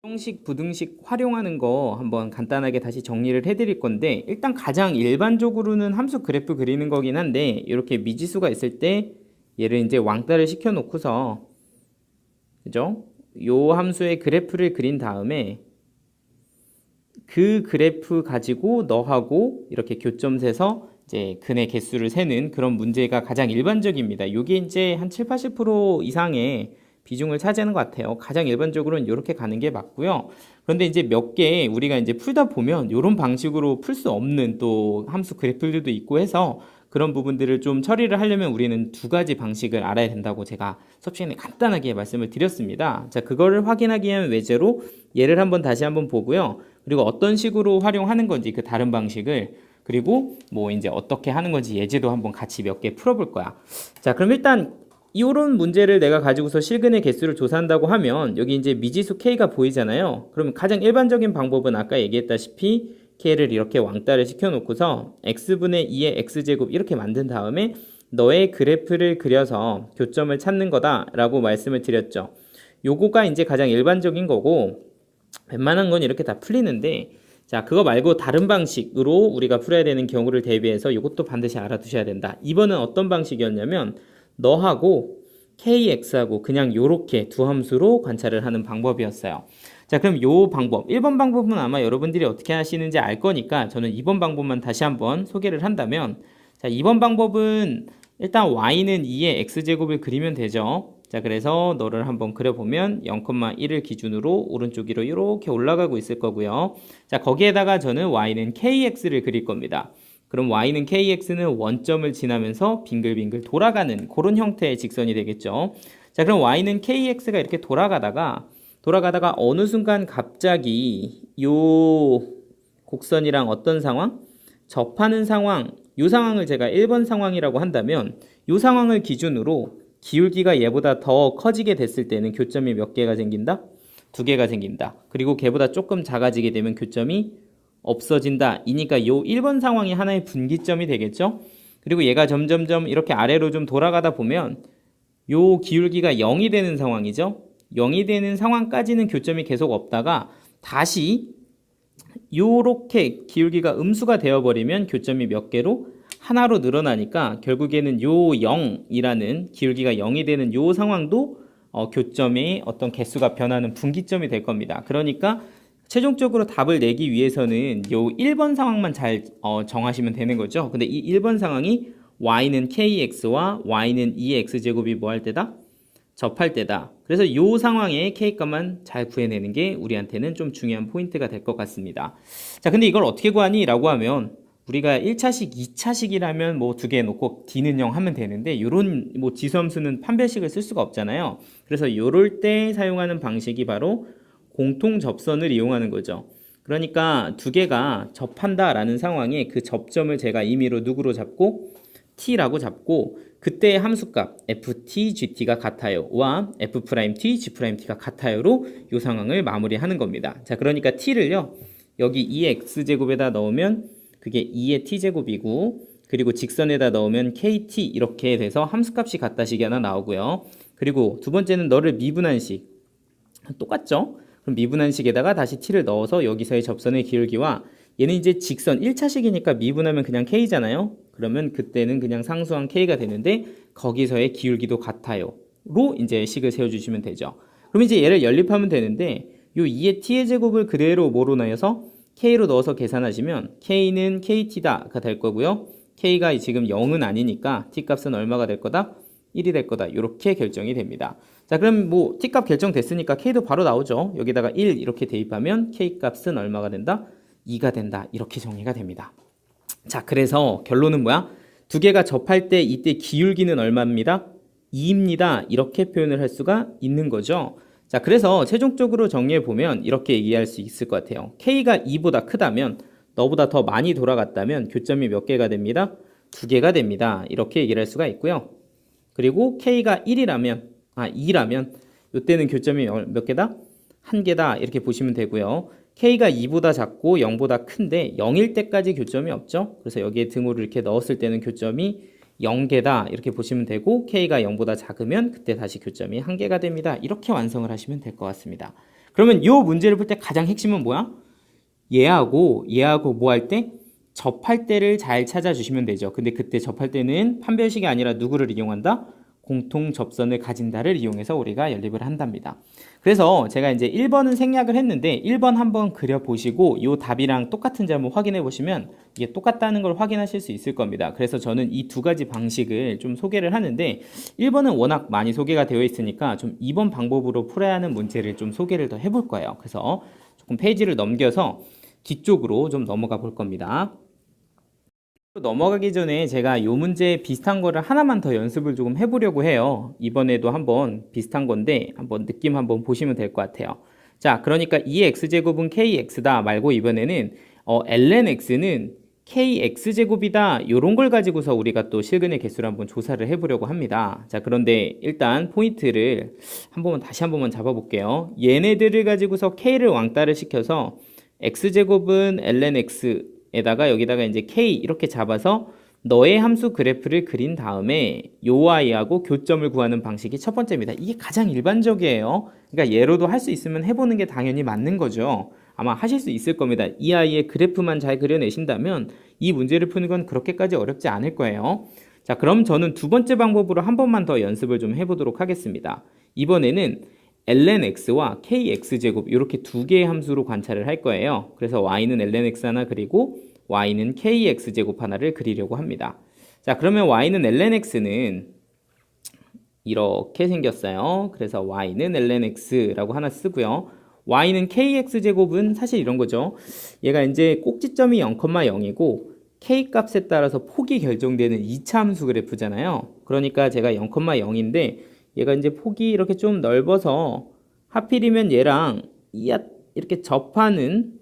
형식, 부등식 활용하는 거 한번 간단하게 다시 정리를 해드릴 건데, 일단 가장 일반적으로는 함수 그래프 그리는 거긴 한데, 이렇게 미지수가 있을 때 얘를 이제 왕따를 시켜 놓고서, 그죠? 요 함수의 그래프를 그린 다음에 그 그래프 가지고 너하고 이렇게 교점 세서 이제 근의 개수를 세는 그런 문제가 가장 일반적입니다. 요게 이제 한 7, 80% 이상의 비중을 차지하는 것 같아요. 가장 일반적으로는 이렇게 가는 게 맞고요. 그런데 이제 몇 개 우리가 이제 풀다 보면 이런 방식으로 풀 수 없는 또 함수 그래프들도 있고 해서 그런 부분들을 좀 처리를 하려면 우리는 두 가지 방식을 알아야 된다고 제가 수업 시간에 간단하게 말씀을 드렸습니다. 자, 그거를 확인하기 위한 외제로 얘를 한번 다시 한번 보고요. 그리고 어떤 식으로 활용하는 건지 그 다른 방식을, 그리고 뭐 이제 어떻게 하는 건지 예제도 한번 같이 몇 개 풀어볼 거야. 자, 그럼 일단 이런 문제를 내가 가지고서 실근의 개수를 조사한다고 하면 여기 이제 미지수 k가 보이잖아요. 그러면 가장 일반적인 방법은 아까 얘기했다시피 k를 이렇게 왕따를 시켜놓고서 x분의 2의 x제곱 이렇게 만든 다음에 너의 그래프를 그려서 교점을 찾는 거다라고 말씀을 드렸죠. 요거가 이제 가장 일반적인 거고, 웬만한 건 이렇게 다 풀리는데, 자, 그거 말고 다른 방식으로 우리가 풀어야 되는 경우를 대비해서 이것도 반드시 알아두셔야 된다. 이번은 어떤 방식이었냐면 너하고 kx하고 그냥 요렇게 두 함수로 관찰을 하는 방법이었어요. 자, 그럼 요 방법 1번 방법은 아마 여러분들이 어떻게 하시는지 알 거니까 저는 2번 방법만 다시 한번 소개를 한다면, 자, 2번 방법은 일단 y는 2의 x제곱을 그리면 되죠. 자, 그래서 너를 한번 그려보면 0,1을 기준으로 오른쪽 위로 이렇게 올라가고 있을 거고요. 자, 거기에다가 저는 y는 kx를 그릴 겁니다. 그럼 y는 kx는 원점을 지나면서 빙글빙글 돌아가는 그런 형태의 직선이 되겠죠. 자, 그럼 y는 kx가 이렇게 돌아가다가 어느 순간 갑자기 요 곡선이랑 어떤 상황? 접하는 상황, 요 상황을 제가 1번 상황이라고 한다면 요 상황을 기준으로 기울기가 얘보다 더 커지게 됐을 때는 교점이 몇 개가 생긴다? 두 개가 생긴다. 그리고 걔보다 조금 작아지게 되면 교점이 없어진다. 이니까 요 1번 상황이 하나의 분기점이 되겠죠? 그리고 얘가 점점점 이렇게 아래로 좀 돌아가다 보면 요 기울기가 0이 되는 상황이죠? 0이 되는 상황까지는 교점이 계속 없다가 다시 요렇게 기울기가 음수가 되어버리면 교점이 몇 개로? 하나로 늘어나니까 결국에는 요 0이라는 기울기가 0이 되는 요 상황도 교점의 어떤 개수가 변하는 분기점이 될 겁니다. 그러니까 최종적으로 답을 내기 위해서는 요 1번 상황만 잘 정하시면 되는 거죠. 근데 이 1번 상황이 y는 kx와 y는 2x제곱이 뭐 할 때다? 접할 때다. 그래서 이 상황에 k값만 잘 구해내는 게 우리한테는 좀 중요한 포인트가 될 것 같습니다. 자, 근데 이걸 어떻게 구하니? 라고 하면 우리가 1차식, 2차식이라면 뭐 두 개 놓고 d는 0 하면 되는데 이런 뭐 지수함수는 판별식을 쓸 수가 없잖아요. 그래서 이럴 때 사용하는 방식이 바로 공통 접선을 이용하는 거죠. 그러니까 두 개가 접한다라는 상황에 그 접점을 제가 임의로 누구로 잡고 t라고 잡고 그때의 함수값 ft, gt가 같아요 와 f', g',t가 같아요로 이 상황을 마무리하는 겁니다. 자, 그러니까 t를요 여기 2x제곱에다 넣으면 그게 2의 t제곱이고, 그리고 직선에다 넣으면 kt 이렇게 돼서 함수값이 같다식이 하나 나오고요. 그리고 두 번째는 너를 미분한식 똑같죠? 그럼 미분한식에다가 다시 t를 넣어서 여기서의 접선의 기울기와 얘는 이제 직선 1차식이니까 미분하면 그냥 k잖아요. 그러면 그때는 그냥 상수항 k가 되는데 거기서의 기울기도 같아요 로 이제 식을 세워주시면 되죠. 그럼 이제 얘를 연립하면 되는데 요 2의 t의 제곱을 그대로 뭐로 넣어서 k로 넣어서 계산하시면 k는 kt다가 될 거고요. k가 지금 0은 아니니까 t값은 얼마가 될 거다? 1이 될 거다. 이렇게 결정이 됩니다. 자, 그럼 뭐 t값 결정됐으니까 k도 바로 나오죠. 여기다가 1 이렇게 대입하면 k값은 얼마가 된다? 2가 된다. 이렇게 정리가 됩니다. 자, 그래서 결론은 뭐야? 두 개가 접할 때 이때 기울기는 얼마입니다? 2입니다. 이렇게 표현을 할 수가 있는 거죠. 자, 그래서 최종적으로 정리해 보면 이렇게 얘기할 수 있을 것 같아요. k가 2보다 크다면 너보다 더 많이 돌아갔다면 교점이 몇 개가 됩니다? 두 개가 됩니다. 이렇게 얘기를 할 수가 있고요. 그리고 k가 2라면 이때는 교점이 몇 개다? 한 개다. 이렇게 보시면 되고요. k가 2보다 작고 0보다 큰데 0일 때까지 교점이 없죠. 그래서 여기에 등호를 이렇게 넣었을 때는 교점이 0개다. 이렇게 보시면 되고 k가 0보다 작으면 그때 다시 교점이 1개가 됩니다. 이렇게 완성을 하시면 될 것 같습니다. 그러면 이 문제를 풀 때 가장 핵심은 뭐야? 얘하고 뭐 할 때? 접할 때를 잘 찾아주시면 되죠. 근데 그때 접할 때는 판별식이 아니라 누구를 이용한다? 공통 접선을 가진다를 이용해서 우리가 연립을 한답니다. 그래서 제가 이제 1번은 생략을 했는데 1번 한번 그려보시고 이 답이랑 똑같은지 한번 확인해 보시면 이게 똑같다는 걸 확인하실 수 있을 겁니다. 그래서 저는 이 두 가지 방식을 좀 소개를 하는데 1번은 워낙 많이 소개가 되어 있으니까 좀 2번 방법으로 풀어야 하는 문제를 좀 소개를 더 해볼 거예요. 그래서 조금 페이지를 넘겨서 뒤쪽으로 좀 넘어가 볼 겁니다. 넘어가기 전에 제가 이 문제 비슷한 거를 하나만 더 연습을 조금 해보려고 해요. 이번에도 한번 비슷한 건데 한번 느낌 한번 보시면 될 것 같아요. 자, 그러니까 2x제곱은 kx다 말고 이번에는 lnx는 kx제곱이다 요런 걸 가지고서 우리가 또 실근의 개수를 한번 조사를 해보려고 합니다. 자, 그런데 일단 포인트를 다시 한 번만 잡아볼게요. 얘네들을 가지고서 k를 왕따를 시켜서 x제곱은 lnx 에다가 여기다가 이제 k 이렇게 잡아서 너의 함수 그래프를 그린 다음에 요 아이하고 교점을 구하는 방식이 첫 번째입니다. 이게 가장 일반적이에요. 그러니까 예로도 할 수 있으면 해보는 게 당연히 맞는 거죠. 아마 하실 수 있을 겁니다. 이 아이의 그래프만 잘 그려내신다면 이 문제를 푸는 건 그렇게까지 어렵지 않을 거예요. 자, 그럼 저는 두 번째 방법으로 한 번만 더 연습을 좀 해보도록 하겠습니다. 이번에는 lnx와 kx제곱 이렇게 두 개의 함수로 관찰을 할 거예요. 그래서 y는 lnx 하나 그리고 y는 kx제곱 하나를 그리려고 합니다. 자, 그러면 y는 lnx는 이렇게 생겼어요. 그래서 y는 lnx라고 하나 쓰고요. y는 kx제곱은 사실 이런 거죠. 얘가 이제 꼭지점이 0,0이고 k 값에 따라서 폭이 결정되는 2차 함수 그래프잖아요. 그러니까 제가 0,0인데 얘가 이제 폭이 이렇게 좀 넓어서 하필이면 얘랑 이렇게 접하는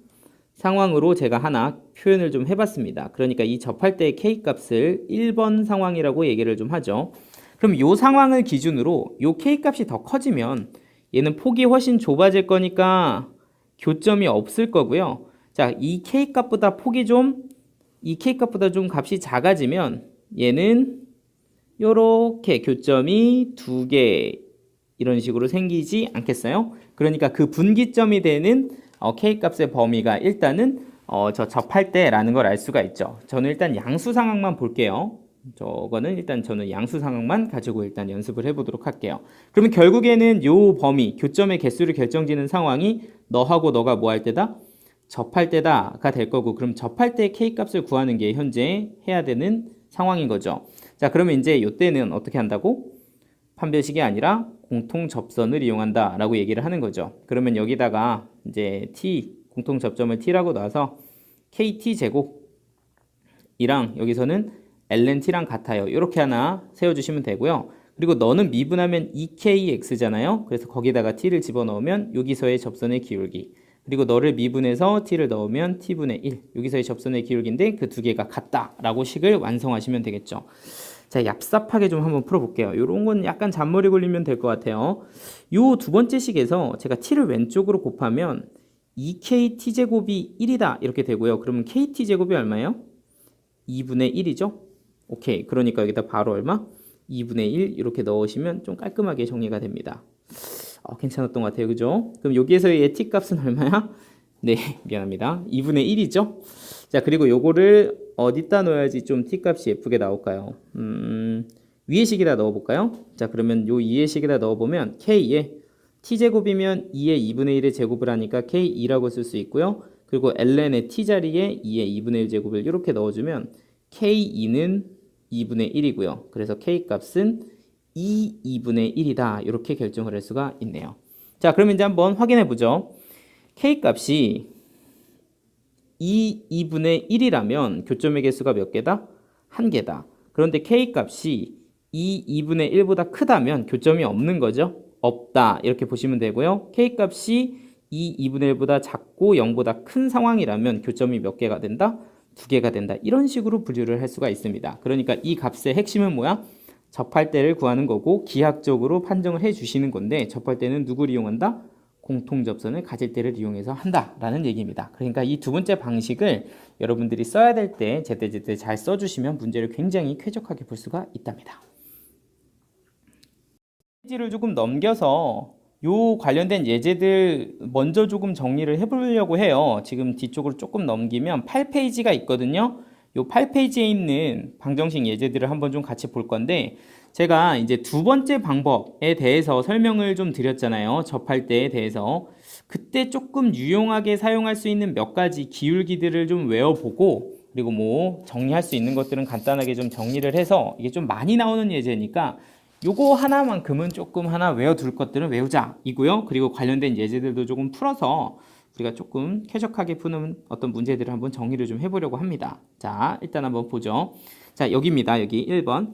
상황으로 제가 하나 표현을 좀 해봤습니다. 그러니까 이 접할 때의 k 값을 1번 상황이라고 얘기를 좀 하죠. 그럼 이 상황을 기준으로 이 k 값이 더 커지면 얘는 폭이 훨씬 좁아질 거니까 교점이 없을 거고요. 자, 이 k 값보다 좀 값이 작아지면 얘는 요렇게 교점이 두 개 이런 식으로 생기지 않겠어요? 그러니까 그 분기점이 되는 K값의 범위가 일단은 저 접할 때라는 걸 알 수가 있죠. 저는 일단 양수 상황만 볼게요. 저는 양수 상황만 가지고 일단 연습을 해보도록 할게요. 그러면 결국에는 요 범위, 교점의 개수를 결정짓는 상황이 너하고 너가 뭐 할 때다? 접할 때다가 될 거고, 그럼 접할 때 K값을 구하는 게 현재 해야 되는 상황인 거죠. 자, 그러면 이제 이때는 어떻게 한다고? 판별식이 아니라 공통 접선을 이용한다 라고 얘기를 하는 거죠. 그러면 여기다가 이제 공통 접점을 t라고 놔서 kt 제곱이랑 여기서는 lnt랑 같아요. 이렇게 하나 세워주시면 되고요. 그리고 너는 미분하면 2kx잖아요. 그래서 거기다가 t를 집어넣으면 여기서의 접선의 기울기, 그리고 너를 미분해서 t를 넣으면 t분의 1, 여기서의 접선의 기울기인데 그 두 개가 같다라고 식을 완성하시면 되겠죠. 자, 얍삽하게 좀 한번 풀어볼게요. 이런 건 약간 잔머리 걸리면 될 것 같아요. 요 두 번째 식에서 제가 t를 왼쪽으로 곱하면 2kt제곱이 1이다 이렇게 되고요. 그러면 kt제곱이 얼마예요? 2분의 1이죠? 오케이. 그러니까 여기다 바로 얼마? 2분의 1 이렇게 넣으시면 좀 깔끔하게 정리가 됩니다. 괜찮았던 것 같아요. 그죠? 그럼 여기에서의 t값은 얼마야? 네, 미안합니다. 2분의 1이죠? 자, 그리고 요거를 어디다 넣어야지 좀 t값이 예쁘게 나올까요? 위의 식에다 넣어볼까요? 자, 그러면 요 2의 식에다 넣어보면 k에 t제곱이면 2의 2분의 1의 제곱을 하니까 k2라고 쓸 수 있고요. 그리고 ln의 t 자리에 2의 2분의 1 제곱을 이렇게 넣어주면 k2는 2분의 1이고요. 그래서 k값은 2분의 1이다. 이렇게 결정을 할 수가 있네요. 자, 그럼 이제 한번 확인해 보죠. k값이 2분의 1이라면 교점의 개수가 몇 개다? 한 개다. 그런데 k값이 2분의 1보다 크다면 교점이 없는 거죠? 없다. 이렇게 보시면 되고요. k값이 2분의 1보다 작고 0보다 큰 상황이라면 교점이 몇 개가 된다? 두 개가 된다. 이런 식으로 분류를 할 수가 있습니다. 그러니까 이 값의 핵심은 뭐야? 접할 때를 구하는 거고 기하학적으로 판정을 해 주시는 건데, 접할 때는 누구를 이용한다? 공통접선을 가질 때를 이용해서 한다라는 얘기입니다. 그러니까 이 두 번째 방식을 여러분들이 써야 될 때 제때제때 잘 써주시면 문제를 굉장히 쾌적하게 볼 수가 있답니다. 페이지를 조금 넘겨서 요 관련된 예제들 먼저 조금 정리를 해보려고 해요. 지금 뒤쪽으로 조금 넘기면 8페이지가 있거든요. 요 8페이지에 있는 방정식 예제들을 한번 좀 같이 볼 건데, 제가 이제 두 번째 방법에 대해서 설명을 좀 드렸잖아요. 접할 때에 대해서. 그때 조금 유용하게 사용할 수 있는 몇 가지 기울기들을 좀 외워보고, 그리고 뭐 정리할 수 있는 것들은 간단하게 좀 정리를 해서, 이게 좀 많이 나오는 예제니까 요거 하나만큼은 조금 하나 외워둘 것들은 외우자 이고요. 그리고 관련된 예제들도 조금 풀어서 우리가 조금 쾌적하게 푸는 어떤 문제들을 한번 정리를 좀 해보려고 합니다. 자, 일단 한번 보죠. 자, 여기입니다. 여기 1번.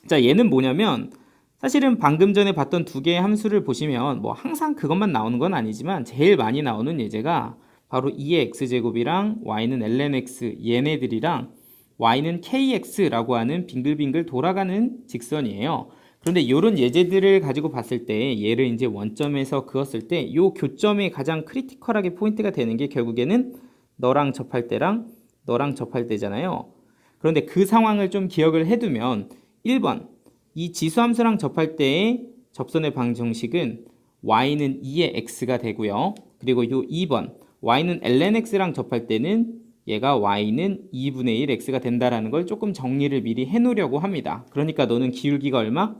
자, 얘는 뭐냐면 사실은 방금 전에 봤던 두 개의 함수를 보시면 뭐 항상 그것만 나오는 건 아니지만 제일 많이 나오는 예제가 바로 2의 x제곱이랑 y는 lnx 얘네들이랑 y는 kx라고 하는 빙글빙글 돌아가는 직선이에요. 그런데 이런 예제들을 가지고 봤을 때 얘를 이제 원점에서 그었을 때 이 교점이 가장 크리티컬하게 포인트가 되는 게 결국에는 너랑 접할 때랑 너랑 접할 때잖아요. 그런데 그 상황을 좀 기억을 해두면 1번 이 지수함수랑 접할 때의 접선의 방정식은 y는 2의 x가 되고요. 그리고 이 2번 y는 lnx랑 접할 때는 얘가 y는 2분의 1 x가 된다라는 걸 조금 정리를 미리 해놓으려고 합니다. 그러니까 너는 기울기가 얼마?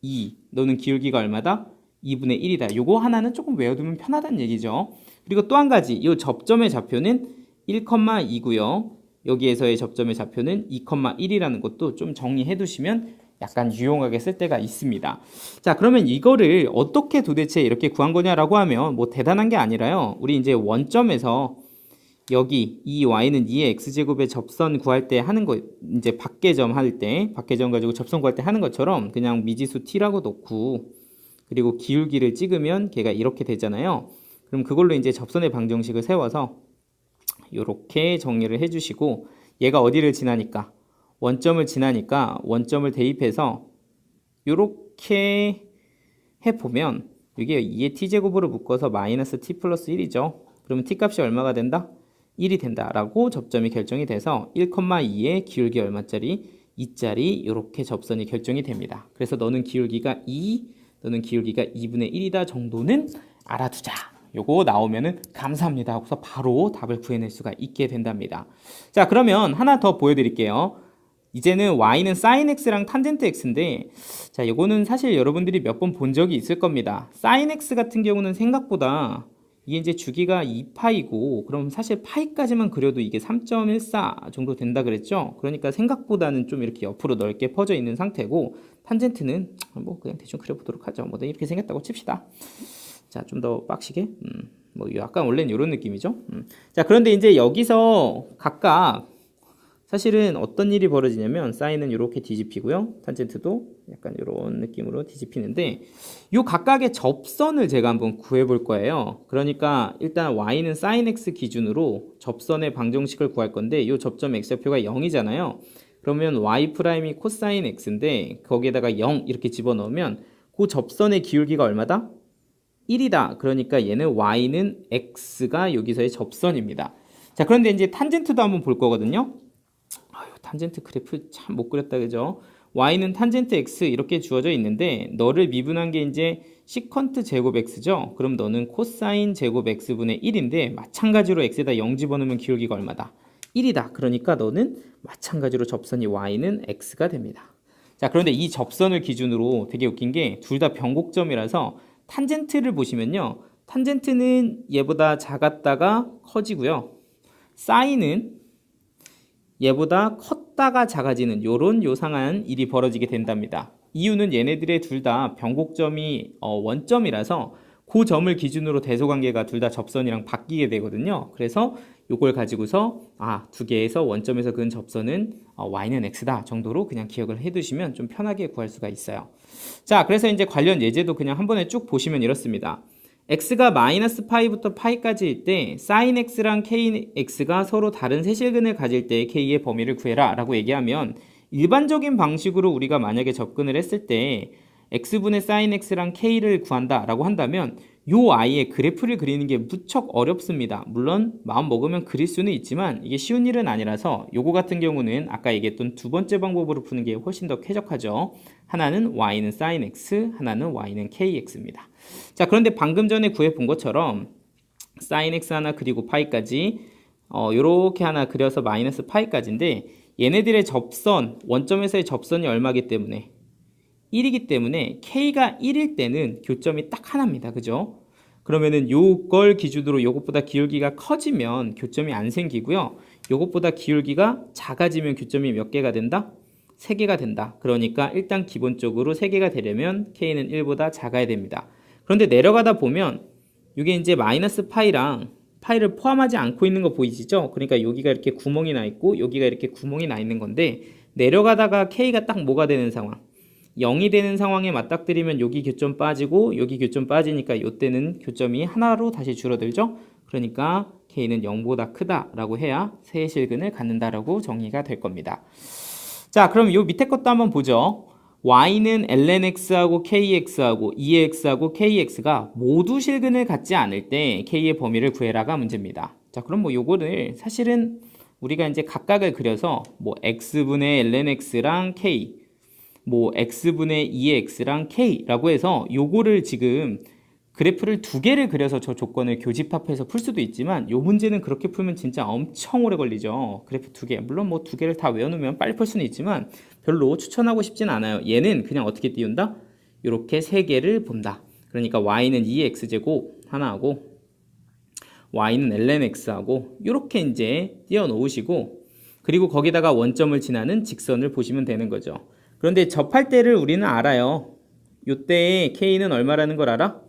2. 너는 기울기가 얼마다? 2분의 1이다. 요거 하나는 조금 외워두면 편하다는 얘기죠. 그리고 또 한 가지, 이 접점의 좌표는 1,2고요. 여기에서의 접점의 좌표는 2,1이라는 것도 좀 정리해 두시면 약간 유용하게 쓸 때가 있습니다. 자, 그러면 이거를 어떻게 도대체 이렇게 구한 거냐라고 하면 뭐 대단한 게 아니라요. 우리 이제 원점에서 여기 이 y는 2의 x제곱의 접선 구할 때 하는 거, 이제 밖계점 할 때, 밖계점 가지고 접선 구할 때 하는 것처럼 그냥 미지수 t라고 놓고, 그리고 기울기를 찍으면 걔가 이렇게 되잖아요. 그럼 그걸로 이제 접선의 방정식을 세워서 이렇게 정리를 해주시고, 얘가 어디를 지나니까 원점을 지나니까 원점을 대입해서 이렇게 해보면 이게 2의 t제곱으로 묶어서 마이너스 t 플러스 1이죠. 그러면 t 값이 얼마가 된다? 1이 된다라고 접점이 결정이 돼서 1,2의 기울기 얼마짜리? 2짜리 이렇게 접선이 결정이 됩니다. 그래서 너는 기울기가 2, 너는 기울기가 2분의 1이다 정도는 알아두자. 요거 나오면은 감사합니다 하고서 바로 답을 구해낼 수가 있게 된답니다. 자, 그러면 하나 더 보여드릴게요. 이제는 y는 sin x랑 탄젠트 x인데, 자, 요거는 사실 여러분들이 몇 번 본 적이 있을 겁니다. sin x 같은 경우는 생각보다 이게 이제 주기가 2파이고, 그럼 사실 파이까지만 그려도 이게 3.14 정도 된다 그랬죠? 그러니까 생각보다는 좀 이렇게 옆으로 넓게 퍼져 있는 상태고, 탄젠트는 뭐 그냥 대충 그려보도록 하죠. 뭐 이렇게 생겼다고 칩시다. 자, 좀 더 빡시게. 뭐 약간 원래는 이런 느낌이죠. 자, 그런데 이제 여기서 각각 사실은 어떤 일이 벌어지냐면 사인은 이렇게 뒤집히고요. 탄젠트도 약간 이런 느낌으로 뒤집히는데, 이 각각의 접선을 제가 한번 구해 볼 거예요. 그러니까 일단 y는 sin x 기준으로 접선의 방정식을 구할 건데, 이 접점 x좌표가 0이잖아요. 그러면 y 프라임이 코사인 x인데 거기에다가 0 이렇게 집어넣으면 그 접선의 기울기가 얼마다? 1이다. 그러니까 얘는 y는 x가 여기서의 접선입니다. 자, 그런데 이제 탄젠트도 한번 볼 거거든요. 탄젠트 그래프 참 못 그렸다 그죠? y는 탄젠트 x 이렇게 주어져 있는데 너를 미분한 게 이제 시컨트 제곱 x죠? 그럼 너는 코사인 제곱 x분의 1인데 마찬가지로 x에다 0 집어넣으면 기울기가 얼마다? 1이다. 그러니까 너는 마찬가지로 접선이 y는 x가 됩니다. 자, 그런데 이 접선을 기준으로 되게 웃긴 게 둘 다 변곡점이라서 탄젠트를 보시면요. 탄젠트는 얘보다 작았다가 커지고요. 사인은 얘보다 컸다가 작아지는 요런 요상한 일이 벌어지게 된답니다. 이유는 얘네들의 둘 다 변곡점이 원점이라서 그 점을 기준으로 대소관계가 둘 다 접선이랑 바뀌게 되거든요. 그래서 요걸 가지고서 두 개에서 원점에서 그은 접선은 y는 x다 정도로 그냥 기억을 해두시면 좀 편하게 구할 수가 있어요. 자, 그래서 이제 관련 예제도 그냥 한 번에 쭉 보시면 이렇습니다. x가 마이너스 파이부터 파이까지일 때 sin x랑 kx가 서로 다른 세실근을 가질 때 k의 범위를 구해라 라고 얘기하면, 일반적인 방식으로 우리가 만약에 접근을 했을 때 x분의 sin x랑 k를 구한다 라고 한다면 요 i의 그래프를 그리는 게 무척 어렵습니다. 물론 마음 먹으면 그릴 수는 있지만 이게 쉬운 일은 아니라서 요거 같은 경우는 아까 얘기했던 두 번째 방법으로 푸는 게 훨씬 더 쾌적하죠. 하나는 y는 sin x, 하나는 y는 kx입니다. 자, 그런데 방금 전에 구해 본 것처럼 sin x 하나 그리고 파이까지 요렇게 하나 그려서 마이너스 파이까지인데 얘네들의 접선, 원점에서의 접선이 얼마기 때문에 1이기 때문에 k가 1일 때는 교점이 딱 하나입니다. 그죠? 그러면은 요걸 기준으로 요것보다 기울기가 커지면 교점이 안 생기고요. 요것보다 기울기가 작아지면 교점이 몇 개가 된다? 3개가 된다. 그러니까 일단 기본적으로 3개가 되려면 k는 1보다 작아야 됩니다. 그런데 내려가다 보면 이게 이제 마이너스 파이랑 파이를 포함하지 않고 있는 거 보이시죠? 그러니까 여기가 이렇게 구멍이 나 있고 여기가 이렇게 구멍이 나 있는 건데 내려가다가 k가 딱 뭐가 되는 상황? 0이 되는 상황에 맞닥뜨리면 여기 교점 빠지고 여기 교점 빠지니까 이때는 교점이 하나로 다시 줄어들죠. 그러니까 k는 0보다 크다라고 해야 세실근을 갖는다라고 정의가 될 겁니다. 자, 그럼 요 밑에 것도 한번 보죠. y는 lnx하고 kx하고 2x하고 kx가 모두 실근을 갖지 않을 때 k의 범위를 구해라가 문제입니다. 자, 그럼 뭐 요거를 사실은 우리가 이제 각각을 그려서 뭐 x분의 lnx랑 k 뭐 x분의 2x랑 k라고 해서 요거를 지금 그래프를 2개를 그려서 저 조건을 교집합해서 풀 수도 있지만 요 문제는 그렇게 풀면 진짜 엄청 오래 걸리죠. 그래프 2개. 물론 뭐 2개를 다 외워놓으면 빨리 풀 수는 있지만 별로 추천하고 싶진 않아요. 얘는 그냥 어떻게 띄운다? 요렇게 3개를 본다. 그러니까 y는 2x제곱 하나하고 y는 lnx하고 요렇게 이제 띄워 놓으시고 그리고 거기다가 원점을 지나는 직선을 보시면 되는 거죠. 그런데 접할 때를 우리는 알아요. 요때에 k는 얼마라는 걸 알아?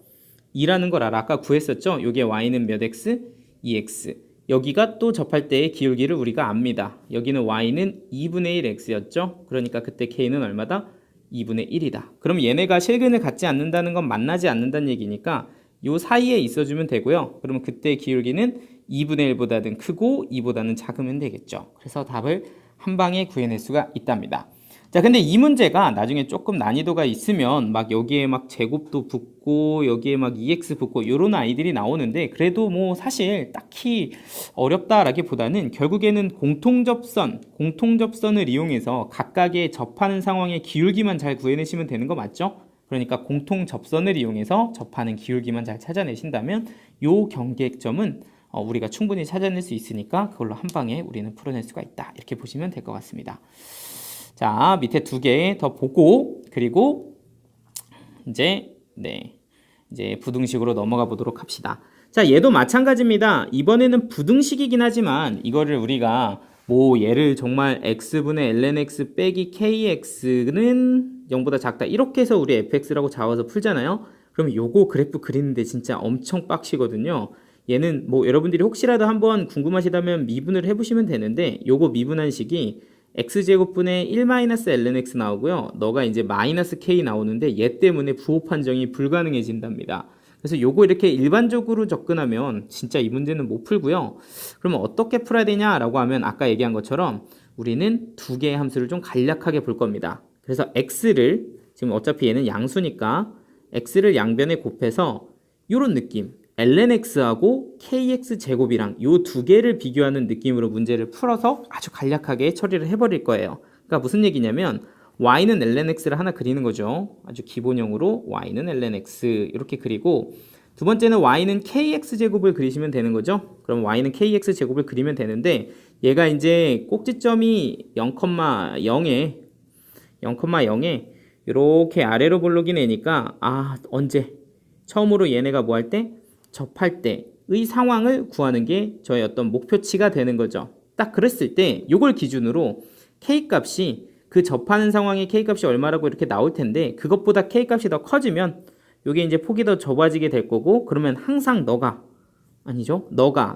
2라는 걸 알아. 아까 구했었죠? 요게 y는 몇 x? 2x. 여기가 또 접할 때의 기울기를 우리가 압니다. 여기는 y는 2분의 1 x였죠? 그러니까 그때 k는 얼마다? 2분의 1이다. 그럼 얘네가 실근을 갖지 않는다는 건 만나지 않는다는 얘기니까 요 사이에 있어주면 되고요. 그러면 그때 기울기는 2분의 1보다는 크고 2보다는 작으면 되겠죠. 그래서 답을 한 방에 구해낼 수가 있답니다. 자, 근데 이 문제가 나중에 조금 난이도가 있으면 막 여기에 막 제곱도 붙고 여기에 막 2x 붙고 요런 아이들이 나오는데 그래도 뭐 사실 딱히 어렵다라기보다는 결국에는 공통접선을 이용해서 각각의 접하는 상황의 기울기만 잘 구해내시면 되는 거 맞죠? 그러니까 공통접선을 이용해서 접하는 기울기만 잘 찾아내신다면 요 경계점은 우리가 충분히 찾아낼 수 있으니까 그걸로 한 방에 우리는 풀어낼 수가 있다. 이렇게 보시면 될 것 같습니다. 자, 밑에 2개 더 보고 그리고 이제 부등식으로 넘어가 보도록 합시다. 자, 얘도 마찬가지입니다. 이번에는 부등식이긴 하지만 이거를 우리가 뭐 얘를 정말 x분의 lnx 빼기 kx는 0보다 작다 이렇게 해서 우리 fx라고 잡아서 풀잖아요. 그럼 요거 그래프 그리는데 진짜 엄청 빡시거든요. 얘는 뭐 여러분들이 혹시라도 한번 궁금하시다면 미분을 해보시면 되는데 요거 미분한 식이 x제곱분의 1-lnx 나오고요. 너가 이제 마이너스 k 나오는데 얘 때문에 부호 판정이 불가능해진답니다. 그래서 요거 이렇게 일반적으로 접근하면 진짜 이 문제는 못 풀고요. 그러면 어떻게 풀어야 되냐라고 하면 아까 얘기한 것처럼 우리는 2개의 함수를 좀 간략하게 볼 겁니다. 그래서 x를 지금 어차피 얘는 양수니까 x를 양변에 곱해서 요런 느낌 lnx하고 kx제곱이랑 요 2개를 비교하는 느낌으로 문제를 풀어서 아주 간략하게 처리를 해버릴 거예요. 그러니까 무슨 얘기냐면 y는 lnx를 하나 그리는 거죠. 아주 기본형으로 y는 lnx 이렇게 그리고 두 번째는 y는 kx제곱을 그리시면 되는 거죠. 그럼 y는 kx제곱을 그리면 되는데 얘가 이제 꼭지점이 0,0에 이렇게 아래로 볼록이 내니까 언제 처음으로 얘네가 뭐 할 때? 접할 때의 상황을 구하는 게 저의 어떤 목표치가 되는 거죠. 딱 그랬을 때 이걸 기준으로 k값이 그 접하는 상황의 k값이 얼마라고 이렇게 나올 텐데 그것보다 k값이 더 커지면 이게 이제 폭이 더 좁아지게 될 거고 그러면 항상 너가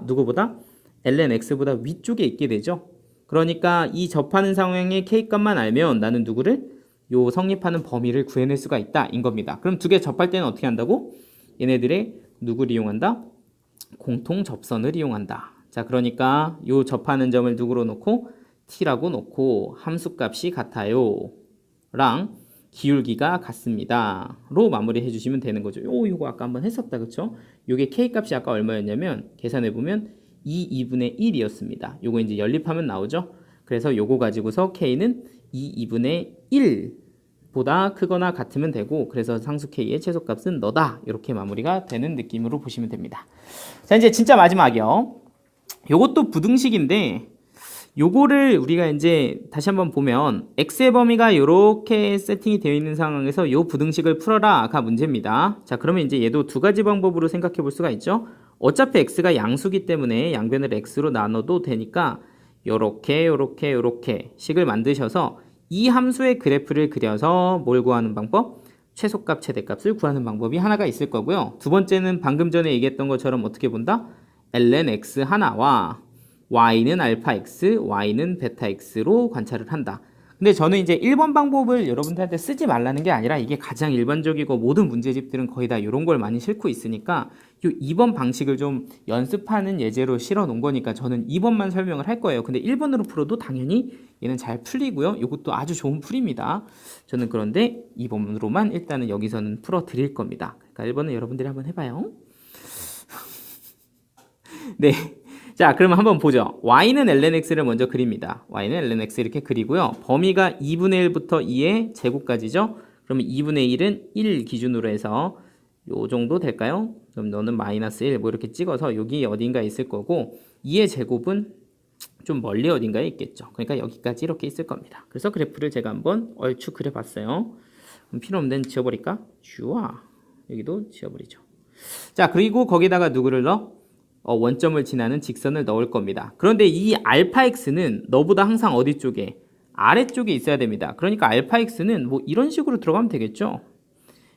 누구보다 lnx보다 위쪽에 있게 되죠. 그러니까 이 접하는 상황의 k값만 알면 나는 누구를? 요 성립하는 범위를 구해낼 수가 있다 인 겁니다. 그럼 2개 접할 때는 어떻게 한다고? 얘네들의 누구를 이용한다? 공통 접선을 이용한다. 자, 그러니까 요 접하는 점을 누구로 놓고 t라고 놓고 함수값이 같아요 랑 기울기가 같습니다 로 마무리해 주시면 되는 거죠. 요거 아까 한번 했었다 그쵸? 요게 k값이 아까 얼마였냐면 계산해보면 2분의 1이었습니다. 요거 이제 연립하면 나오죠. 그래서 요거 가지고서 k는 2분의 1 보다 크거나 같으면 되고, 그래서 상수 K의 최소값은 너다. 이렇게 마무리가 되는 느낌으로 보시면 됩니다. 자, 이제 진짜 마지막이요. 요것도 부등식인데, 요거를 우리가 이제 다시 한번 보면 x의 범위가 이렇게 세팅이 되어 있는 상황에서 요 부등식을 풀어라가 문제입니다. 자, 그러면 이제 얘도 두 가지 방법으로 생각해 볼 수가 있죠. 어차피 x가 양수기 때문에 양변을 x로 나눠도 되니까 요렇게 식을 만드셔서 이 함수의 그래프를 그려서 뭘 구하는 방법? 최소값, 최대값을 구하는 방법이 하나가 있을 거고요. 두 번째는 방금 전에 얘기했던 것처럼 어떻게 본다? ln x 하나와 y는 알파 x, y는 베타 x로 관찰을 한다. 근데 저는 이제 1번 방법을 여러분들한테 쓰지 말라는 게 아니라 이게 가장 일반적이고 모든 문제집들은 거의 다 이런 걸 많이 싣고 있으니까 이 2번 방식을 좀 연습하는 예제로 실어 놓은 거니까 저는 2번만 설명을 할 거예요. 근데 1번으로 풀어도 당연히 얘는 잘 풀리고요. 이것도 아주 좋은 풀입니다. 저는 그런데 2번으로만 일단은 여기서는 풀어 드릴 겁니다. 그러니까 1번은 여러분들이 한번 해봐요. 네. 자, 그러면 한번 보죠. y는 ln x를 먼저 그립니다. y는 ln x 이렇게 그리고요. 범위가 2분의 1부터 2의 제곱까지죠. 그러면 2분의 1은 1 기준으로 해서 요 정도 될까요? 그럼 너는 마이너스 1 뭐 이렇게 찍어서 여기 어딘가에 있을 거고 2의 제곱은 좀 멀리 어딘가에 있겠죠. 그러니까 여기까지 이렇게 있을 겁니다. 그래서 그래프를 제가 한번 얼추 그려봤어요. 그럼 필요 없는 데는 지워버릴까? 슈아 여기도 지워버리죠. 자, 그리고 거기다가 누구를 넣어? 원점을 지나는 직선을 넣을 겁니다. 그런데 이 알파 x는 너보다 항상 어디 쪽에? 아래쪽에 있어야 됩니다. 그러니까 알파 x는 뭐 이런 식으로 들어가면 되겠죠.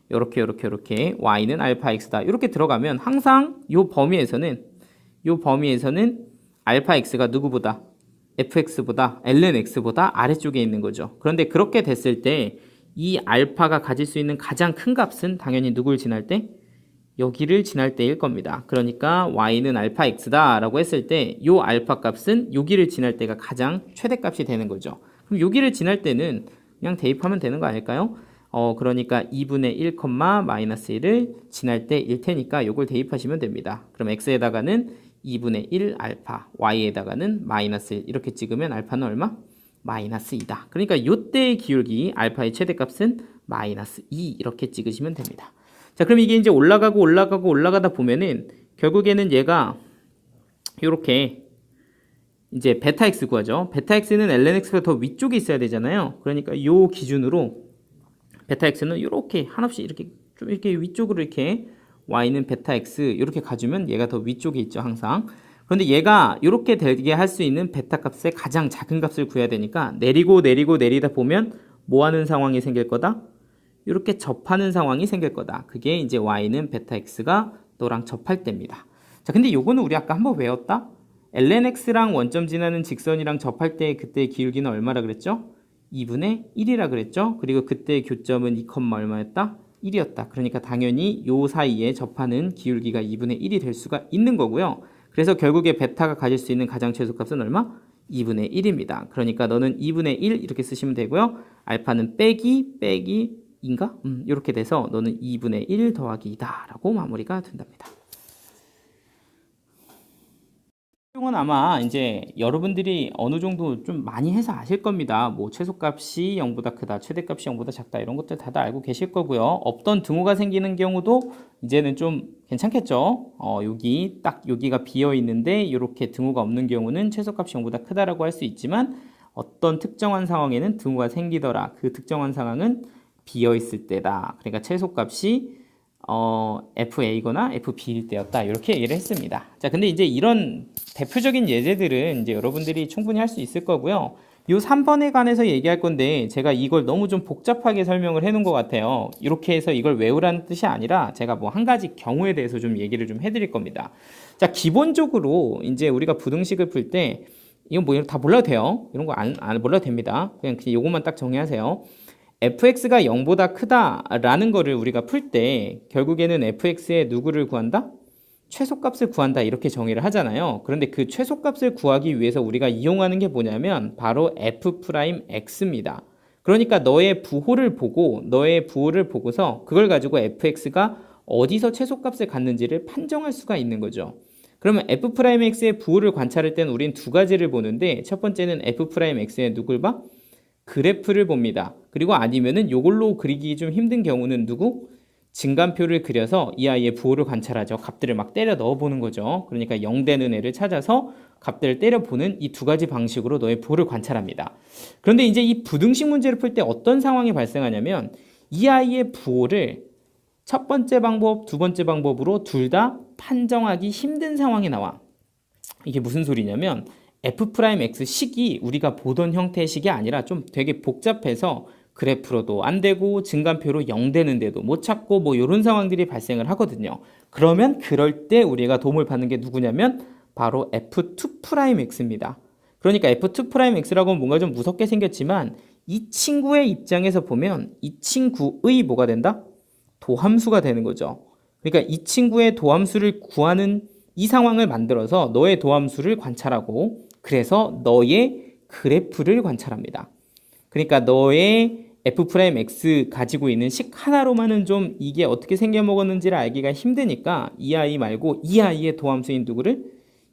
요렇게 y는 알파 x다. 이렇게 들어가면 항상 요 범위에서는 알파 x가 누구보다? fx보다 ln x보다 아래쪽에 있는 거죠. 그런데 그렇게 됐을 때 이 알파가 가질 수 있는 가장 큰 값은 당연히 누굴 지날 때? 여기를 지날 때일 겁니다. 그러니까 y는 알파 x다 라고 했을 때 요 알파 값은 여기를 지날 때가 가장 최대값이 되는 거죠. 그럼 여기를 지날 때는 그냥 대입하면 되는 거 아닐까요? 그러니까 2분의 1, 마이너스 1을 지날 때일 테니까 요걸 대입하시면 됩니다. 그럼 x에다가는 2분의 1 알파, y에다가는 마이너스 1 이렇게 찍으면 알파는 얼마? 마이너스 2다. 그러니까 요때의 기울기 알파의 최대값은 마이너스 2 이렇게 찍으시면 됩니다. 자, 그럼 이게 이제 올라가다 보면은 결국에는 얘가 요렇게 이제 베타 x 구하죠. 베타 x는 ln x가 더 위쪽에 있어야 되잖아요. 그러니까 요 기준으로 베타 x는 요렇게 한없이 이렇게 좀 이렇게 위쪽으로 이렇게 y는 베타 x 이렇게 가주면 얘가 더 위쪽에 있죠, 항상. 그런데 얘가 이렇게 되게 할 수 있는 베타 값의 가장 작은 값을 구해야 되니까 내리다 보면 뭐 하는 상황이 생길 거다? 이렇게 접하는 상황이 생길 거다. 그게 이제 y는 베타 x가 너랑 접할 때입니다. 자, 근데 요거는 우리 아까 한번 외웠다? ln x랑 원점 지나는 직선이랑 접할 때 그때의 기울기는 얼마라 그랬죠? 2분의 1이라 그랬죠? 그리고 그때의 교점은 2, 얼마였다? 1이었다. 그러니까 당연히 요 사이에 접하는 기울기가 2분의 1이 될 수가 있는 거고요. 그래서 결국에 베타가 가질 수 있는 가장 최소값은 얼마? 2분의 1입니다. 그러니까 너는 2분의 1 이렇게 쓰시면 되고요. 알파는 빼기 인가? 이렇게 돼서 너는 2분의 1 더하기 2다 라고 마무리가 된답니다. 이건 아마 이제 여러분들이 어느 정도 좀 많이 해서 아실 겁니다. 뭐 최소값이 0보다 크다, 최대값이 0보다 작다 이런 것들 다들 알고 계실 거고요. 없던 등호가 생기는 경우도 이제는 좀 괜찮겠죠. 여기가 비어 있는데 이렇게 등호가 없는 경우는 최소값이 0보다 크다라고 할 수 있지만 어떤 특정한 상황에는 등호가 생기더라. 그 특정한 상황은 비어 있을 때다. 그러니까 최소값이 FA거나 FB일 때였다. 이렇게 얘기를 했습니다. 자, 근데 이제 이런 대표적인 예제들은 이제 여러분들이 충분히 할 수 있을 거고요. 요 3번에 관해서 얘기할 건데 제가 이걸 너무 좀 복잡하게 설명을 해 놓은 것 같아요. 이렇게 해서 이걸 외우라는 뜻이 아니라 제가 뭐 한 가지 경우에 대해서 좀 얘기를 좀 해드릴 겁니다. 자, 기본적으로 이제 우리가 부등식을 풀 때 이건 뭐 다 몰라도 돼요. 이런 거 안 몰라도 됩니다. 그냥 요것만 딱 정리하세요. fx가 0보다 크다라는 거를 우리가 풀 때 결국에는 fx의 누구를 구한다? 최소값을 구한다 이렇게 정의를 하잖아요. 그런데 그 최소값을 구하기 위해서 우리가 이용하는 게 뭐냐면 바로 f'x입니다. 그러니까 너의 부호를 보고서 그걸 가지고 fx가 어디서 최소값을 갖는지를 판정할 수가 있는 거죠. 그러면 f'x의 부호를 관찰할 때는 우린 두 가지를 보는데 첫 번째는 f'x의 누굴 봐? 그래프를 봅니다. 그리고 아니면은 요걸로 그리기 좀 힘든 경우는 증간표를 그려서 이 아이의 부호를 관찰하죠. 값들을 막 때려 넣어보는 거죠. 그러니까 0 되는 애를 찾아서 값들을 때려보는 이 두 가지 방식으로 너의 부호를 관찰합니다. 그런데 이제 이 부등식 문제를 풀 때 어떤 상황이 발생하냐면 이 아이의 부호를 첫 번째 방법, 두 번째 방법으로 둘 다 판정하기 힘든 상황이 나와. 이게 무슨 소리냐면 F'X 식이 우리가 보던 형태의 식이 아니라 좀 되게 복잡해서 그래프로도 안 되고 증간표로 0 되는데도 못 찾고 뭐 이런 상황들이 발생을 하거든요. 그러면 그럴 때 우리가 도움을 받는 게 누구냐면 바로 F2'X입니다. 그러니까 F2'X라고 하면 뭔가 좀 무섭게 생겼지만 이 친구의 입장에서 보면 이 친구의 뭐가 된다? 도함수가 되는 거죠. 그러니까 이 친구의 도함수를 구하는 이 상황을 만들어서 너의 도함수를 관찰하고 그래서 너의 그래프를 관찰합니다. 그러니까 너의 F'X 가지고 있는 식 하나로만은 좀 이게 어떻게 생겨먹었는지를 알기가 힘드니까 이 아이 말고 이 아이의 도함수인 누구를?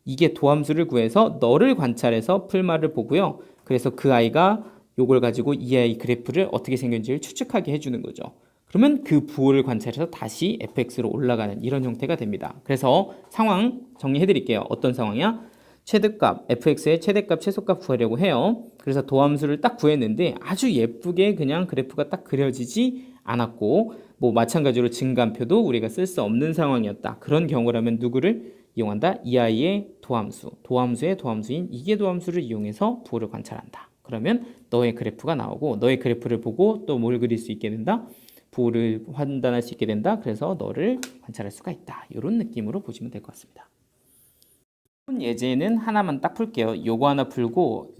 이게 도함수를 구해서 너를 관찰해서 풀말을 보고요. 그래서 그 아이가 요걸 가지고 이 아이 그래프를 어떻게 생겼는지를 추측하게 해주는 거죠. 그러면 그 부호를 관찰해서 다시 fx로 올라가는 이런 형태가 됩니다. 그래서 상황 정리해 드릴게요. 어떤 상황이야? 최대값, fx의 최대값, 최소값 구하려고 해요. 그래서 도함수를 딱 구했는데 아주 예쁘게 그냥 그래프가 딱 그려지지 않았고 뭐 마찬가지로 증간표도 우리가 쓸 수 없는 상황이었다. 그런 경우라면 누구를 이용한다? 이 아이의 도함수, 도함수의 도함수인 이계 도함수를 이용해서 부호를 관찰한다. 그러면 너의 그래프가 나오고 너의 그래프를 보고 또 뭘 그릴 수 있게 된다? 부호를 판단할 수 있게 된다. 그래서 너를 관찰할 수가 있다. 이런 느낌으로 보시면 될 것 같습니다. 예제는 하나만 딱 풀게요. 요거 하나 풀고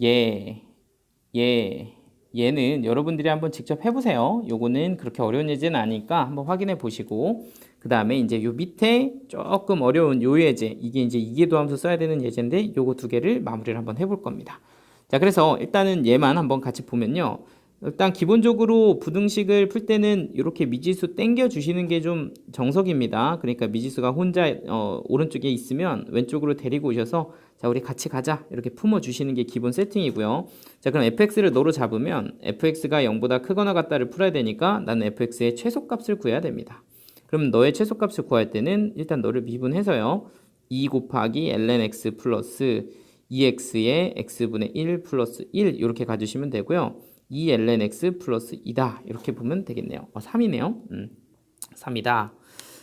얘는 여러분들이 한번 직접 해보세요. 요거는 그렇게 어려운 예제는 아니니까 한번 확인해 보시고 그 다음에 이제 요 밑에 조금 어려운 요 예제 이게 이제 이계도함수 써야 되는 예제인데 요거 두 개를 마무리를 한번 해볼 겁니다. 자, 그래서 일단은 얘만 한번 같이 보면요. 일단 기본적으로 부등식을 풀 때는 이렇게 미지수 땡겨 주시는 게 좀 정석입니다. 그러니까 미지수가 혼자 오른쪽에 있으면 왼쪽으로 데리고 오셔서 자, 우리 같이 가자 이렇게 품어 주시는 게 기본 세팅이고요. 자, 그럼 fx를 너로 잡으면 fx가 0보다 크거나 같다를 풀어야 되니까 나는 fx의 최소값을 구해야 됩니다. 그럼 너의 최소값을 구할 때는 일단 너를 미분해서요. 2 곱하기 ln x 플러스 2x의 x분의 1 플러스 1 이렇게 가주시면 되고요. 2 ln x 플러스 2다 이렇게 보면 되겠네요. 3이네요. 3이다.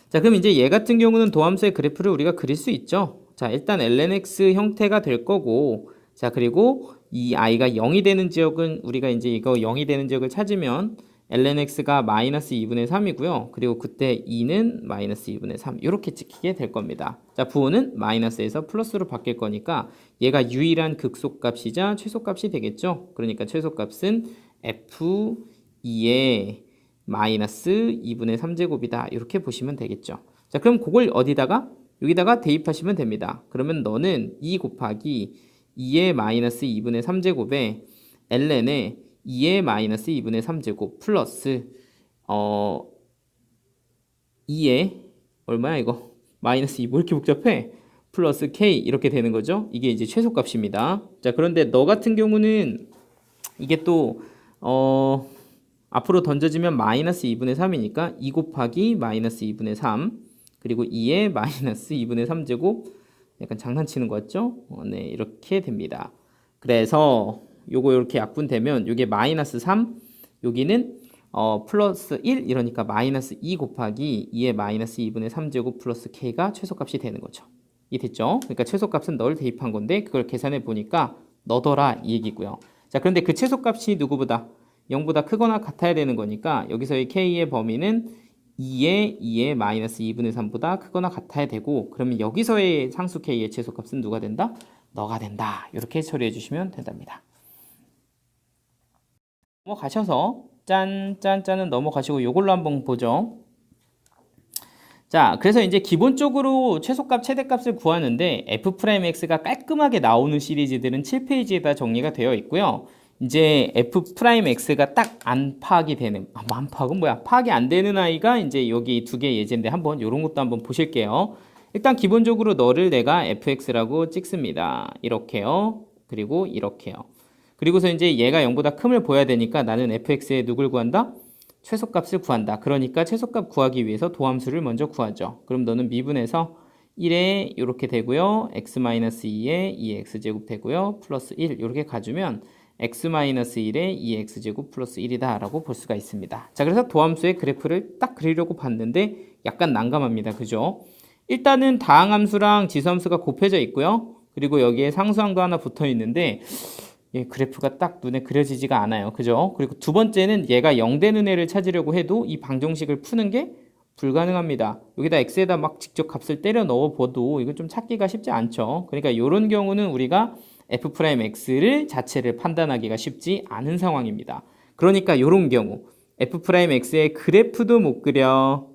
자, 그럼 이제 얘 같은 경우는 도함수의 그래프를 우리가 그릴 수 있죠. 자, 일단 ln x 형태가 될 거고 자, 그리고 이 i가 0이 되는 지역은 우리가 이제 이거 0이 되는 지역을 찾으면 ln x가 마이너스 2분의 3이고요. 그리고 그때 2는 마이너스 2분의 3 이렇게 찍히게 될 겁니다. 자, 부호는 마이너스에서 플러스로 바뀔 거니까 얘가 유일한 극소값이자 최소값이 되겠죠. 그러니까 최소값은 f2의 마이너스 2분의 3제곱이다. 이렇게 보시면 되겠죠. 자, 그럼 그걸 어디다가? 여기다가 대입하시면 됩니다. 그러면 너는 2 곱하기 2의 마이너스 2분의 3제곱에 ln의 2의 마이너스 2분의 3제곱 플러스 2의 얼마야 이거? 마이너스 2 뭐 이렇게 복잡해? 플러스 k 이렇게 되는 거죠. 이게 이제 최소값입니다. 자, 그런데 너 같은 경우는 이게 또 앞으로 던져지면 마이너스 2분의 3이니까 2 곱하기 마이너스 2분의 3 그리고 2의 마이너스 2분의 3제곱 약간 장난치는 거 같죠? 네, 이렇게 됩니다. 그래서 요거 이렇게 약분되면 요게 마이너스 3 여기는 플러스 1 이러니까 마이너스 2 곱하기 2의 마이너스 2분의 3제곱 플러스 k가 최소값이 되는 거죠. 이해됐죠? 그러니까 최소값은 너를 대입한 건데 그걸 계산해 보니까 너더라 이 얘기고요. 자, 그런데 그 최소값이 누구보다 0보다 크거나 같아야 되는 거니까 여기서의 k의 범위는 2의 마이너스 2분의 3보다 크거나 같아야 되고 그러면 여기서의 상수 k의 최소값은 누가 된다? 너가 된다. 이렇게 처리해 주시면 된답니다. 넘어가셔서 짠짠짠은 넘어가시고 요걸로 한번 보죠. 자, 그래서 이제 기본적으로 최소값, 최대값을 구하는데 F'X가 깔끔하게 나오는 시리즈들은 7페이지에다 정리가 되어 있고요. 이제 F'X가 딱 안 파악이 되는, 안 파악은 뭐야? 파악이 안 되는 아이가 이제 여기 두 개 예제인데 한번 요런 것도 한번 보실게요. 일단 기본적으로 너를 내가 fx라고 찍습니다. 이렇게요. 그리고 이렇게요. 그리고서 이제 얘가 0보다 큼을 보여야 되니까 나는 fx의 누굴 구한다? 최소값을 구한다. 그러니까 최소값 구하기 위해서 도함수를 먼저 구하죠. 그럼 너는 미분해서 1에 이렇게 되고요. x-2에 2x제곱 되고요. 플러스 1 이렇게 가주면 x-1에 2x제곱 플러스 1이다 라고 볼 수가 있습니다. 자, 그래서 도함수의 그래프를 딱 그리려고 봤는데 약간 난감합니다. 그죠? 일단은 다항함수랑 지수함수가 곱해져 있고요. 그리고 여기에 상수항도 하나 붙어 있는데 예, 그래프가 딱 눈에 그려지지가 않아요. 그죠? 그리고 두 번째는 얘가 0 되는 애를 찾으려고 해도 이 방정식을 푸는 게 불가능합니다. 여기다 x에다 막 직접 값을 때려 넣어 봐도 이건 좀 찾기가 쉽지 않죠. 그러니까 이런 경우는 우리가 f'x를 자체를 판단하기가 쉽지 않은 상황입니다. 그러니까 이런 경우 f'x의 그래프도 못 그려,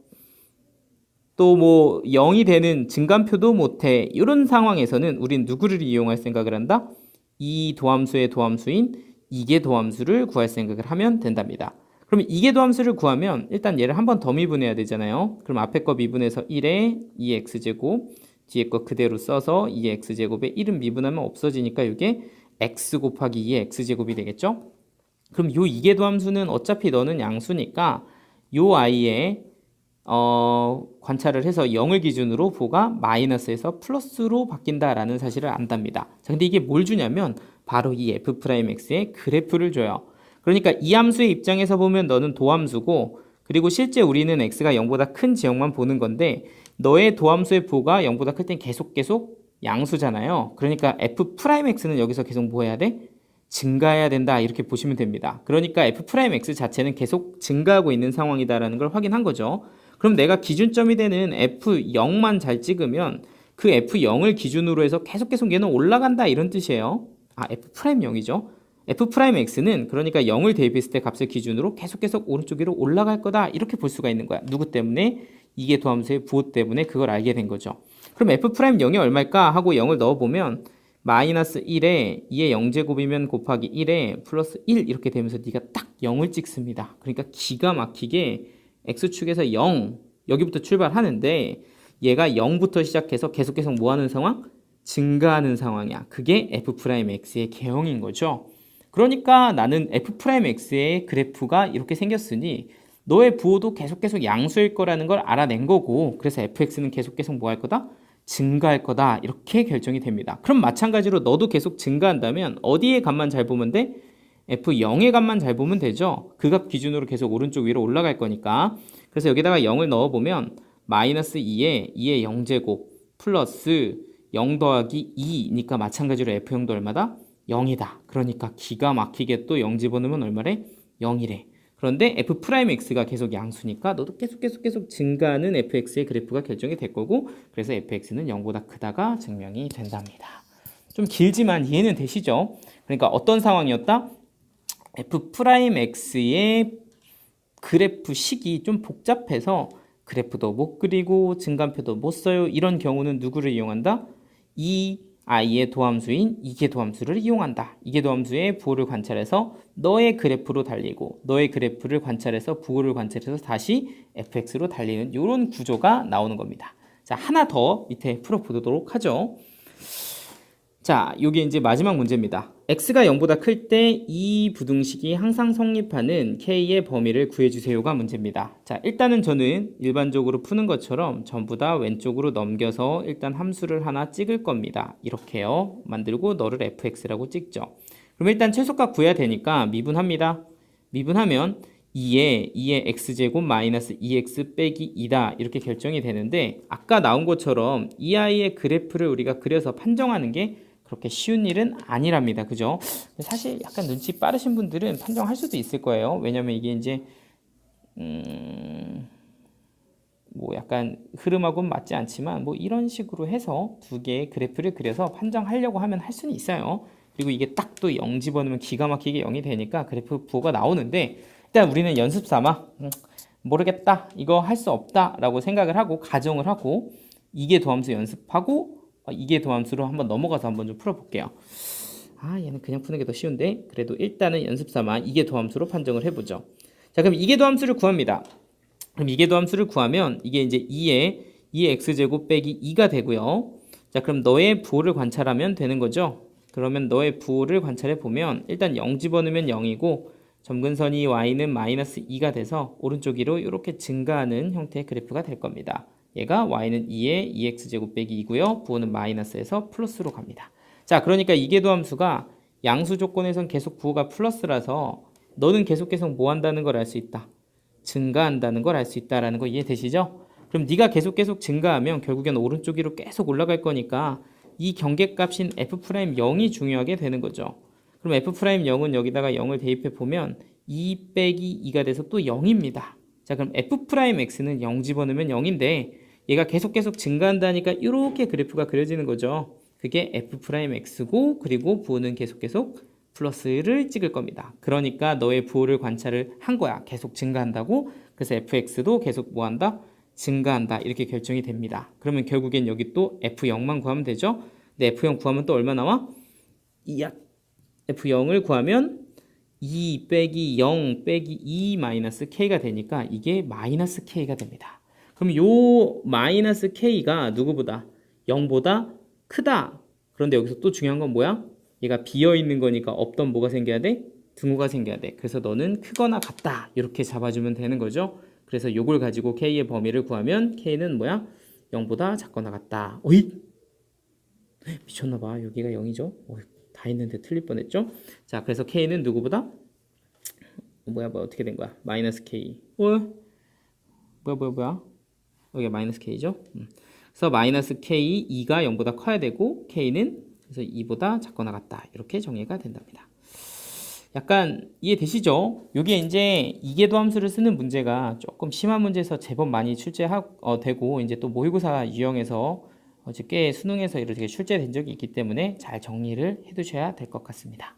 또 뭐 0이 되는 증감표도 못해. 이런 상황에서는 우린 누구를 이용할 생각을 한다? 이 도함수의 도함수인 이계 도함수를 구할 생각을 하면 된답니다. 그럼 이계 도함수를 구하면 일단 얘를 한 번 더 미분해야 되잖아요. 그럼 앞에 거 미분해서 1에 2x제곱, 뒤에 거 그대로 써서 2x제곱에 1은 미분하면 없어지니까 이게 x 곱하기 2의 x제곱이 되겠죠? 그럼 요 이계 도함수는 어차피 너는 양수니까 요 아이의 관찰을 해서 0을 기준으로 보가 마이너스에서 플러스로 바뀐다라는 사실을 안답니다. 자, 근데 이게 뭘 주냐면 바로 이 f'x의 그래프를 줘요. 그러니까 이 함수의 입장에서 보면 너는 도함수고, 그리고 실제 우리는 x가 0보다 큰 지역만 보는 건데 너의 도함수의 부호가 0보다 클 땐 계속 양수잖아요. 그러니까 f'x는 여기서 계속 뭐 해야 돼? 증가해야 된다, 이렇게 보시면 됩니다. 그러니까 f'x 자체는 계속 증가하고 있는 상황이다라는 걸 확인한 거죠. 그럼 내가 기준점이 되는 f0만 잘 찍으면 그 f0을 기준으로 해서 계속 얘는 올라간다, 이런 뜻이에요. f'0이죠. f'x는 그러니까 0을 대입했을 때 값을 기준으로 계속 오른쪽 위로 올라갈 거다, 이렇게 볼 수가 있는 거야. 누구 때문에? 이게 도함수의 부호 때문에 그걸 알게 된 거죠. 그럼 f'0이 얼마일까 하고 0을 넣어보면 마이너스 1에 2의 0제곱이면 곱하기 1에 플러스 1 이렇게 되면서 네가 딱 0을 찍습니다. 그러니까 기가 막히게 x축에서 0 여기부터 출발하는데 얘가 0부터 시작해서 계속 뭐하는 상황? 증가하는 상황이야. 그게 f'x의 개형인 거죠. 그러니까 나는 f'x의 그래프가 이렇게 생겼으니 너의 부호도 계속 양수일 거라는 걸 알아낸 거고, 그래서 fx는 계속 뭐 할 거다? 증가할 거다, 이렇게 결정이 됩니다. 그럼 마찬가지로 너도 계속 증가한다면 어디의 값만 잘 보면 돼? f0의 값만 잘 보면 되죠. 그 값 기준으로 계속 오른쪽 위로 올라갈 거니까. 그래서 여기다가 0을 넣어보면 마이너스 2에 2의 0제곱 플러스 0 더하기 2니까 마찬가지로 f0도 얼마다? 0이다. 그러니까 기가 막히게 또 0 집어넣으면 얼마래? 0이래. 그런데 f'x가 계속 양수니까 너도 계속 증가하는 fx의 그래프가 결정이 될 거고, 그래서 fx는 0보다 크다가 증명이 된답니다. 좀 길지만 이해는 되시죠? 그러니까 어떤 상황이었다? f'x의 그래프식이 좀 복잡해서 그래프도 못 그리고 증감표도 못 써요. 이런 경우는 누구를 이용한다? 이 i의 도함수인 이계 도함수를 이용한다. 이계 도함수의 부호를 관찰해서 너의 그래프로 달리고, 너의 그래프를 관찰해서 부호를 관찰해서 다시 fx로 달리는 이런 구조가 나오는 겁니다. 자, 하나 더 밑에 풀어보도록 하죠. 자, 이게 이제 마지막 문제입니다. x가 0보다 클 때 이 부등식이 항상 성립하는 k의 범위를 구해주세요가 문제입니다. 자, 일단은 저는 일반적으로 푸는 것처럼 전부 다 왼쪽으로 넘겨서 일단 함수를 하나 찍을 겁니다. 이렇게요. 만들고 너를 fx라고 찍죠. 그럼 일단 최소값 구해야 되니까 미분합니다. 미분하면 2의 x제곱 마이너스 2x 빼기 2다, 이렇게 결정이 되는데 아까 나온 것처럼 이 아이의 그래프를 우리가 그려서 판정하는 게 그렇게 쉬운 일은 아니랍니다. 그죠? 사실 약간 눈치 빠르신 분들은 판정할 수도 있을 거예요. 왜냐면 이게 이제 뭐 약간 흐름하고는 맞지 않지만 뭐 이런 식으로 해서 두 개의 그래프를 그려서 판정하려고 하면 할 수는 있어요. 그리고 이게 딱 또 0 집어넣으면 기가 막히게 0이 되니까 그래프 부호가 나오는데, 일단 우리는 연습 삼아 모르겠다, 이거 할 수 없다 라고 생각을 하고 가정을 하고 이계 도함수 연습하고 이계 도함수로 한번 넘어가서 한번 좀 풀어볼게요. 얘는 그냥 푸는 게 더 쉬운데 그래도 일단은 연습 삼아 이계 도함수로 판정을 해보죠. 자, 그럼 이계 도함수를 구합니다. 그럼 이계 도함수를 구하면 이게 이제 2의 x제곱 빼기 2가 되고요. 자, 그럼 너의 부호를 관찰하면 되는 거죠. 그러면 너의 부호를 관찰해 보면 일단 0 집어넣으면 0이고 점근선이 y는 마이너스 2가 돼서 오른쪽 위로 이렇게 증가하는 형태의 그래프가 될 겁니다. 얘가 y는 2에 2x제곱 빼기 2고요. 부호는 마이너스에서 플러스로 갑니다. 자, 그러니까 이계도 함수가 양수 조건에선 계속 부호가 플러스라서 너는 계속 뭐 한다는 걸 알 수 있다. 증가한다는 걸 알 수 있다라는 거 이해되시죠? 그럼 네가 계속 증가하면 결국엔 오른쪽 위로 계속 올라갈 거니까 이 경계값인 f'0이 중요하게 되는 거죠. 그럼 f'0은 여기다가 0을 대입해 보면 2 빼기 2가 돼서 또 0입니다. 자, 그럼 f'x는 0 집어넣으면 0인데 얘가 계속 증가한다니까 이렇게 그래프가 그려지는 거죠. 그게 f'x고 그리고 부호는 계속 플러스를 찍을 겁니다. 그러니까 너의 부호를 관찰을 한 거야. 계속 증가한다고. 그래서 fx도 계속 뭐 한다? 증가한다. 이렇게 결정이 됩니다. 그러면 결국엔 여기 또 f0만 구하면 되죠. 근데 f0 구하면 또 얼마 나와? f0을 구하면 2 빼기 0 빼기 2 마이너스 k가 되니까 이게 마이너스 k가 됩니다. 그럼 요 마이너스 k가 누구보다? 0보다 크다. 그런데 여기서 또 중요한 건 뭐야? 얘가 비어있는 거니까 없던 뭐가 생겨야 돼? 등호가 생겨야 돼. 그래서 너는 크거나 같다. 이렇게 잡아주면 되는 거죠. 그래서 요걸 가지고 k의 범위를 구하면 k는 뭐야? 0보다 작거나 같다. 어이? 미쳤나봐. 여기가 0이죠. 다 있는데 틀릴 뻔했죠. 자, 그래서 k는 누구보다? 뭐야 어떻게 된 거야? 마이너스 k. 뭐야? 여기가 마이너스 k죠. 그래서 마이너스 k 2가 0보다 커야 되고 k는 그래서 2보다 작거나 같다. 이렇게 정의가 된답니다. 약간 이해되시죠? 이게 이제 이계도 함수를 쓰는 문제가 조금 심한 문제에서 제법 많이 출제되고 이제 또 모의고사 유형에서 어저께 수능에서 이렇게 출제된 적이 있기 때문에 잘 정리를 해두셔야 될 것 같습니다.